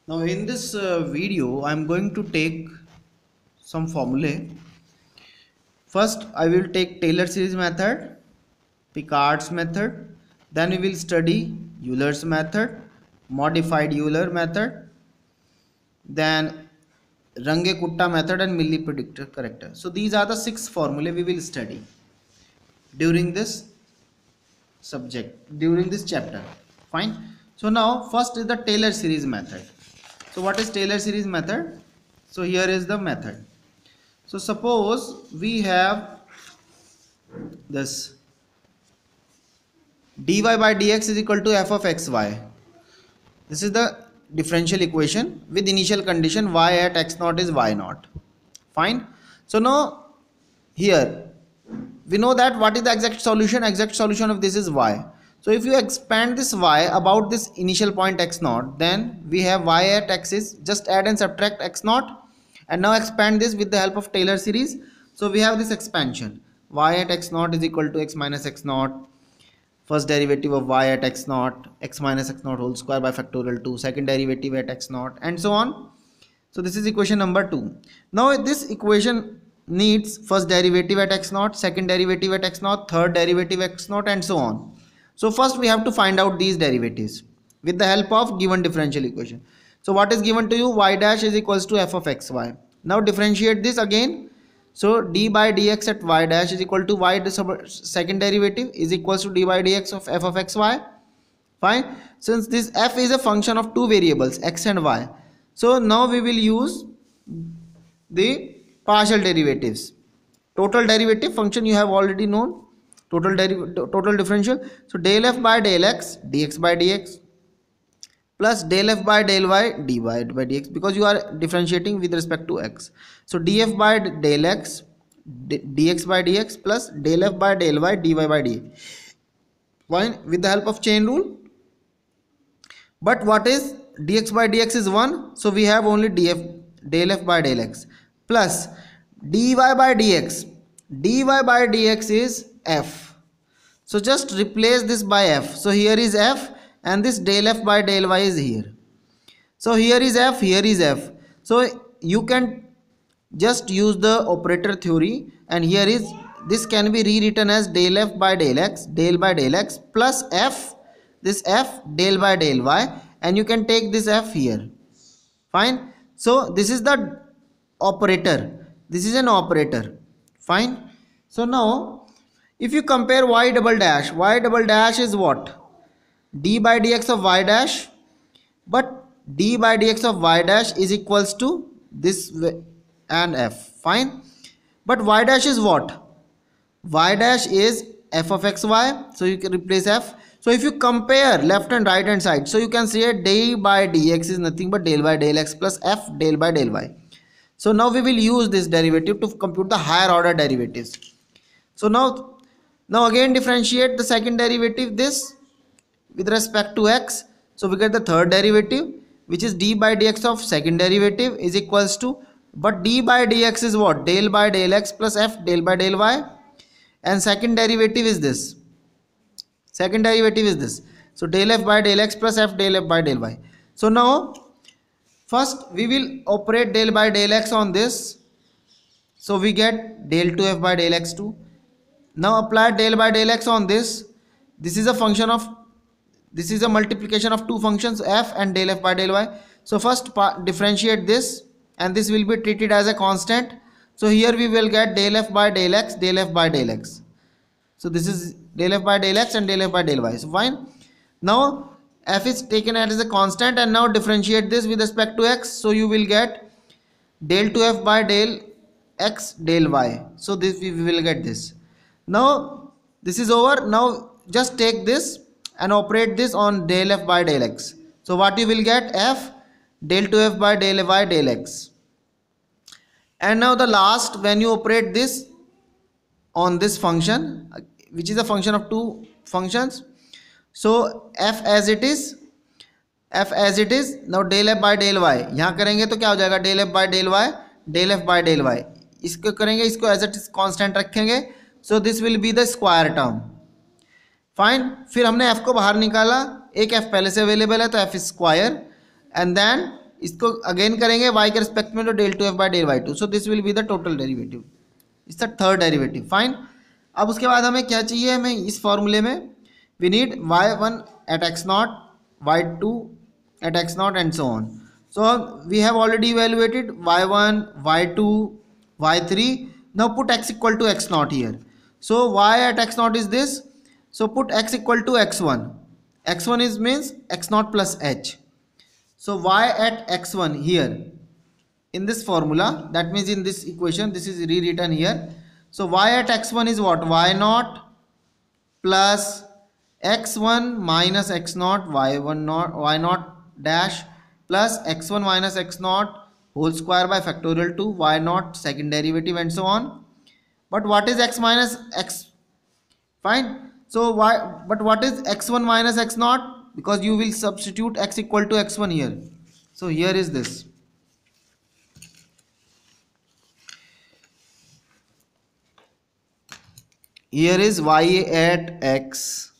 Now in this video I am going to take some formulae. First I will take Taylor series method, Picard's method, then we will study Euler's method, modified Euler method, then Runge-Kutta method and Milli predictor corrector. So these are the 6 formulae we will study during this during this chapter. Fine. So now first is the Taylor series method. So what is Taylor series method? So here is the method. So suppose we have this dy by dx is equal to f of xy. This is the differential equation with initial condition y at x naught is y naught. Fine. So now here we know that what is the exact solution? Exact solution of this is y. So if you expand this y about this initial point x naught, then we have y at x is just add and subtract x naught, and now expand this with the help of Taylor series. So we have this expansion, y at x naught is equal to x minus x naught, first derivative of y at x naught, x minus x naught whole square by factorial 2, second derivative at x naught, and so on. So this is equation number 2. Now this equation needs first derivative at x naught, second derivative at x naught, third derivative at x naught, and so on. So first we have to find out these derivatives with the help of given differential equation. So what is given to you? Y dash is equals to f of xy. Now differentiate this again. So d by dx at y dash is equal to y second derivative is equals to d by dx of f of xy. Fine. Since this f is a function of two variables x and y, so now we will use the partial derivatives. Total derivative function you have already known. Total differential. So del f by del x dx by dx plus del f by del y dy by dx, because you are differentiating with respect to x. So df by del x dx by dx plus del f by del y dy by dx. Fine, with the help of chain rule. But what is dx by dx is 1, so we have only del f by del x plus dy by dx. Dy by dx is f. So just replace this by f. So here is f and this del f by del y is here. So here is f, here is f. So you can just use the operator theory, and here is this can be rewritten as del f by del x, del by del x plus f, this f del by del y, and you can take this f here. Fine. So this is the operator. This is an operator. Fine. So now if you compare y double dash is what? D by dx of y dash, but d by dx of y dash is equals to this and f. Fine. But y dash is what? Y dash is f of xy, so you can replace f. So if you compare left and right hand side, so you can say d by dx is nothing but del by del x plus f del by del y. So now we will use this derivative to compute the higher order derivatives. So now again differentiate the second derivative this with respect to x. So we get the third derivative, which is d by dx of second derivative is equals to, but d by dx is what? Del by del x plus f del by del y, and second derivative is this. Second derivative is this. So del f by del x plus f del f by del y. So now first we will operate del by del x on this. So we get del 2f by del x2. Now apply del by del x on this. This is a function of, this is a multiplication of two functions f and del f by del y. So first differentiate this, and this will be treated as a constant. So here we will get del f by del x, del f by del x. So this is del f by del x and del f by del y. So fine. Now f is taken as a constant, and now differentiate this with respect to x. So you will get del 2f by del x del y. So this we will get this. Now this is over. Now just take this and operate this on del f by del x. So what you will get? F del 2f by del y del x. And now the last, when you operate this on this function, which is a function of two functions, so f as it is, now del f by del y यहाँ करेंगे तो क्या हो जाएगा? del f by del y, del f by del y. इसको करेंगे, इसको as it is constant रखेंगे. So this will be the square term. Fine. फिर हमने f को बाहर निकाला, एक f पहले से अवेलेबल है तो f स्क्वायर, and then इसको अगेन करेंगे y के रिस्पेक्ट में तो del 2f by del y2, so this will be the total derivative, it's the third derivative. Fine. अब उसके बाद हमें क्या चाहिए, हमें इस फॉर्मूले में we need y1 at x0, y2 at x0 and so on. So we have already evaluated y1, y2, y3. Now put x equal to x0 here. So y at x0 is this, so put x equal to x1. X1 is means x0 plus h. So y at x1 here in this formula, that means in this equation, this is rewritten here. So y at x1 is what, y0 plus x1 minus x0 y0 dash plus x1 minus x0 whole square by factorial 2 y0 second derivative and so on. But what is x minus x? Fine. So y, but what is x1 minus x0? Because you will substitute x equal to x1 here. So here is this. Here is y at x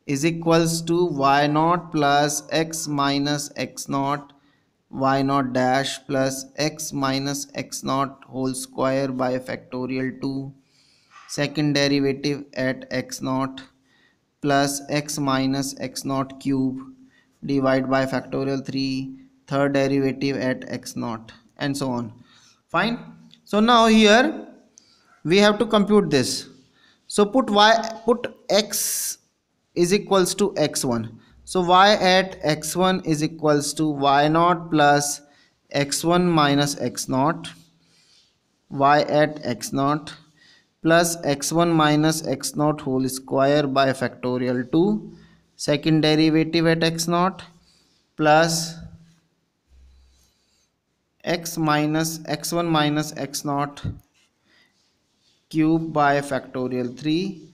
is equals to y0 plus x minus x0 y0 dash plus x minus x0 whole square by factorial 2 second derivative at x0 plus x minus x0 cube divided by factorial 3 third derivative at x0 and so on. Fine. So now here we have to compute this. So put x is equals to x1. So y at x1 is equals to y0 plus x1 minus x0 y at x0 plus x1 minus x0 whole square by factorial 2 second derivative at x0 plus x minus x1 minus x0 cube by factorial 3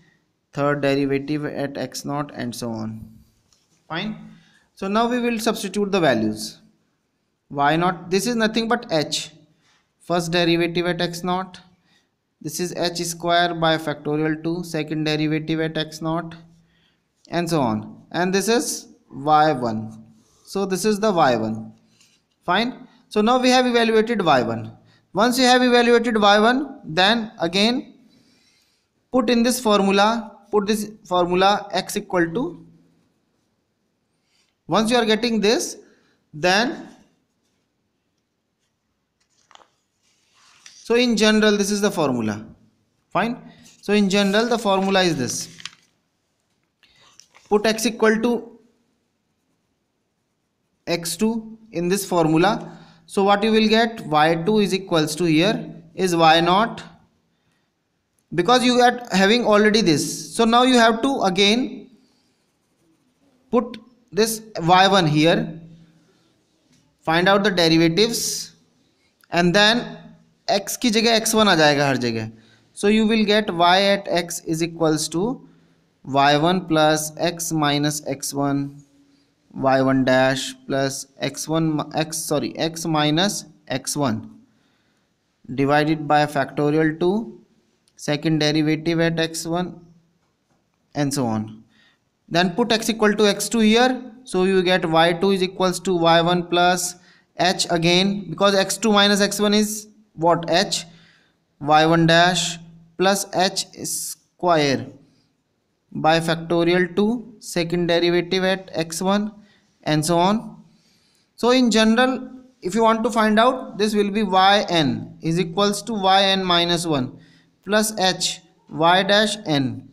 third derivative at x0 and so on. Fine. So now we will substitute the values. Y0, this is nothing but h, first derivative at x0, this is h square by factorial 2 second derivative at x0 and so on, and this is y1, so this is the y1. Fine. So now we have evaluated y1. Once you have evaluated y1, then again put in this formula, put this formula x equal to, once you are getting this, then so in general this is the formula. Fine. So in general the formula is this, put x equal to x2 in this formula. So what you will get, y2 is equals to, here is y0, because you are having already this, so now you have to again put this y1 here, find out the derivatives, and then x की जगह x1 आ जाएगा हर जगह. So you will get y at x is equals to y1 plus x minus x1 y1 dash plus x minus x1 divided by factorial 2 second derivative at x1 and so on. Then put x equal to x2 here, so you get y2 is equals to y1 plus h again, because x2 minus x1 is what, h, y1 dash plus h square by factorial 2 second derivative at x1 and so on. So in general, if you want to find out, this will be yn is equals to yn minus 1 plus h y dash n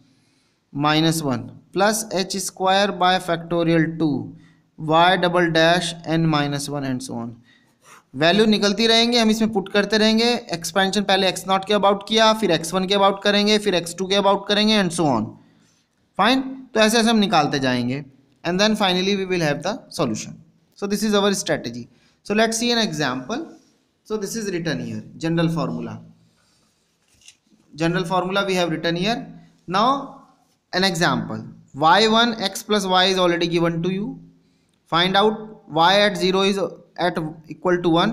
minus 1 plus h square by factorial 2 y double dash n minus 1 and so on. Value निकलती रहेंगे, हम इसमें put करते रहेंगे. Expansion पहले x0 के about किया, फिर x1 के अबाउट करेंगे, फिर x2 के अबाउट करेंगे एंड सो ऑन. फाइन. तो ऐसे ऐसे हम निकालते जाएंगे and then finally we will have the solution. So this is our strategy. So let's see an example. So this is written here, general formula we have written here. Now an example, y1 x plus y is already given to you. Find out y at 0 is at equal to 1.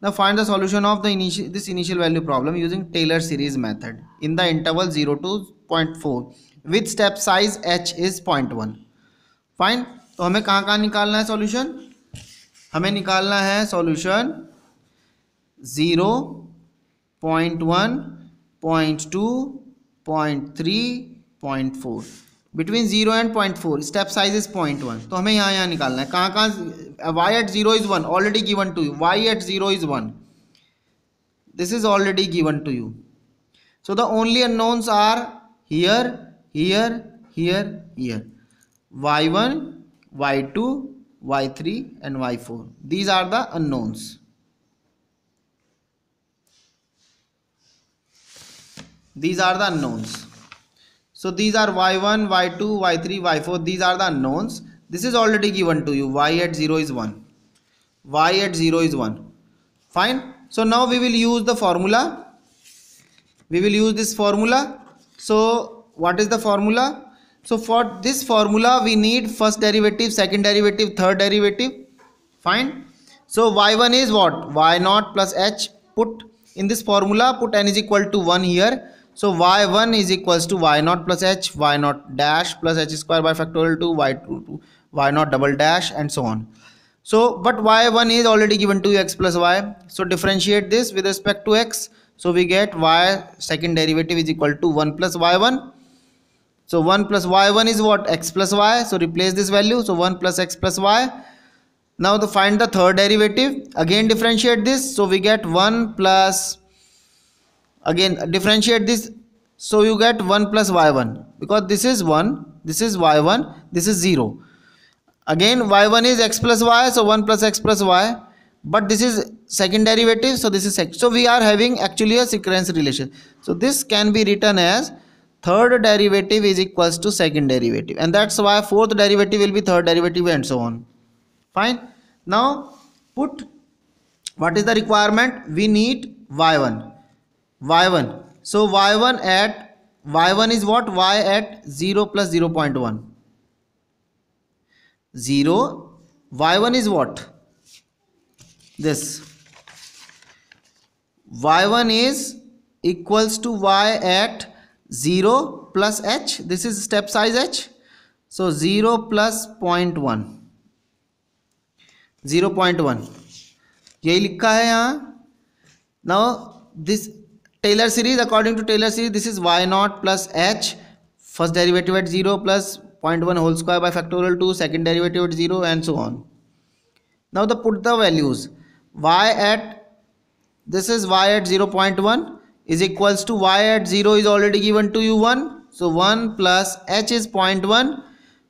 Now find the solution of the initial value problem using Taylor series method in the interval 0 to 0.4 with step size h is 0.1. Fine. तो हमें कहाँ निकालना है solution, हमें निकालना है solution 0, 0.1, 0.2, 0.3, 0.4 between 0 and 0.4 step size is 0.1. तो हमें यहाँ निकालना है. कहाँ y at 0 is 1 already given to you. y at 0 is 1. This is already given to you. So the only unknowns are here, here, here, here. y1, y2, y3 and y4. These are the unknowns. These are the unknowns. So these are y1, y2, y3, y4. These are the unknowns. This is already given to you. Y at 0 is 1. Y at 0 is 1. Fine. So now we will use the formula. We will use this formula. So what is the formula? So for this formula we need first derivative, second derivative, third derivative. Fine. So y1 is what? y0 plus h. Put in this formula, put n is equal to 1 here. So y1 is equals to y0 plus h, y0 dash plus h square by factorial 2, y2 to y0 double dash and so on. So but y1 is already given to x plus y. So differentiate this with respect to x. So we get y second derivative is equal to 1 plus y1. So 1 plus y1 is what? X plus y. So replace this value. So 1 plus x plus y. Now to find the third derivative, again differentiate this. So we get 1 plus, again differentiate this. So you get 1 plus y1, because this is 1, this is y1, this is 0. Again y1 is x plus y. So 1 plus x plus y. But this is second derivative. So this is second. So we are having actually a sequence relation. So this can be written as third derivative is equals to second derivative, and that's why fourth derivative will be third derivative and so on. Fine. Now put, what is the requirement? We need y1. So y1 is what? Y at 0 plus 0.1. 0. y1 is what? This. y1 is equals to y at 0 plus h. This is step size h. So 0 plus 0.1. 0.1 यही लिखा है यहाँ. Now this Taylor series, according to Taylor series, this is y0 plus h, first derivative at 0 plus 0.1 whole square by factorial 2, second derivative at 0 and so on. Now put the values. Y at, this is y at 0.1 is equals to y at 0 is already given to you 1. So 1 plus h is 0.1,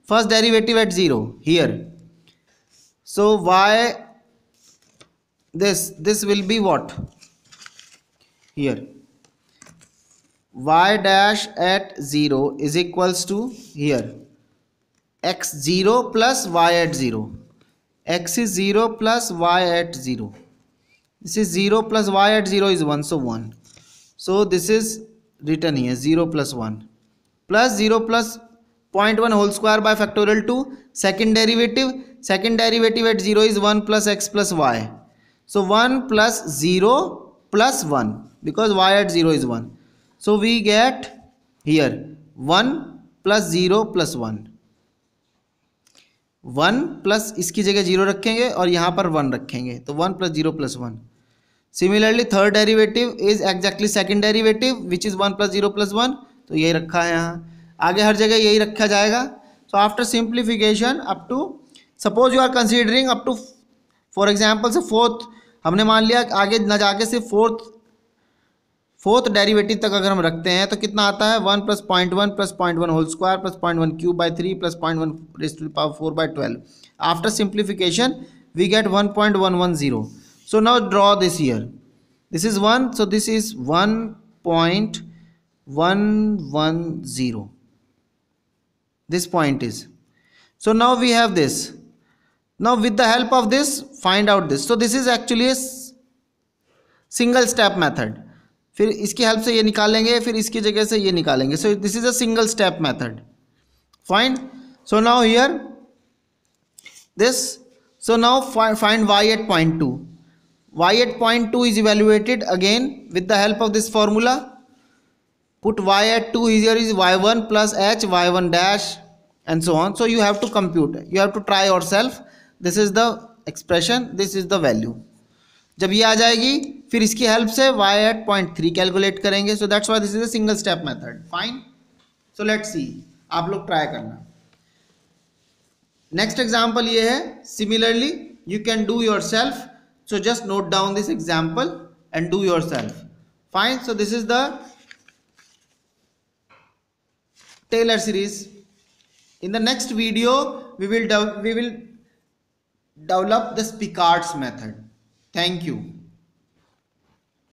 first derivative at 0 here. So y, this will be what? Here y dash at 0 is equals to here x0 plus y at 0. X is 0 plus y at 0. This is 0 plus y at 0 is 1. So 1. So this is written here 0 plus 1 plus 0 plus 0.1 whole square by factorial 2. Second derivative at 0 is 1 plus x plus y. So 1 plus 0 plus 1, because y at 0 is 1. So we get here 1 plus 0 plus 1. 1 plus इसकी जगह 0 रखेंगे और यहाँ पर 1 रखेंगे, तो 1 plus 0 plus 1. Similarly third derivative is exactly second derivative which is 1 plus 0 plus 1. तो यही रखा है यहाँ, आगे हर जगह यही रखा जाएगा. So after simplification up to, suppose you are considering up to, for example से fourth, हमने मान लिया आगे न जाके सिर्फ फोर्थ डेरिवेटिव तक अगर हम रखते हैं तो कितना आता है? 1 plus 0.1 plus 0.1 whole square plus 0.1 cube by 3 plus 0.1 raise to the power 4 by 12. After simplification we get 1.110. So now draw this year. This is 1, so this is 1.110. This point is. So now we have this. Now with the help of this find out this. So this is actually a single step method. फिर इसकी help से ये निकालेंगे, फिर इसकी जगह से ये निकालेंगे. सो this is a single step method. Fine. So now here this. So now find y at 0.2. y at 0.2 is evaluated again with the help of this formula. Put y at 2 here is y1 plus h, y1 dash and so on. So you have to compute, you have to try yourself. This is the expression, this is the value. जब ये आ जाएगी फिर इसकी help से y at 0.3 calculate करेंगे। So that's why this is a single step method. Fine, so let's सी, आप लोग try करना। नेक्स्ट एग्जाम्पल ये है, similarly you can do your self, so just note down this example and do your self. Fine, so this is the Taylor series. In the next video we will develop the Picard's method. Thank you.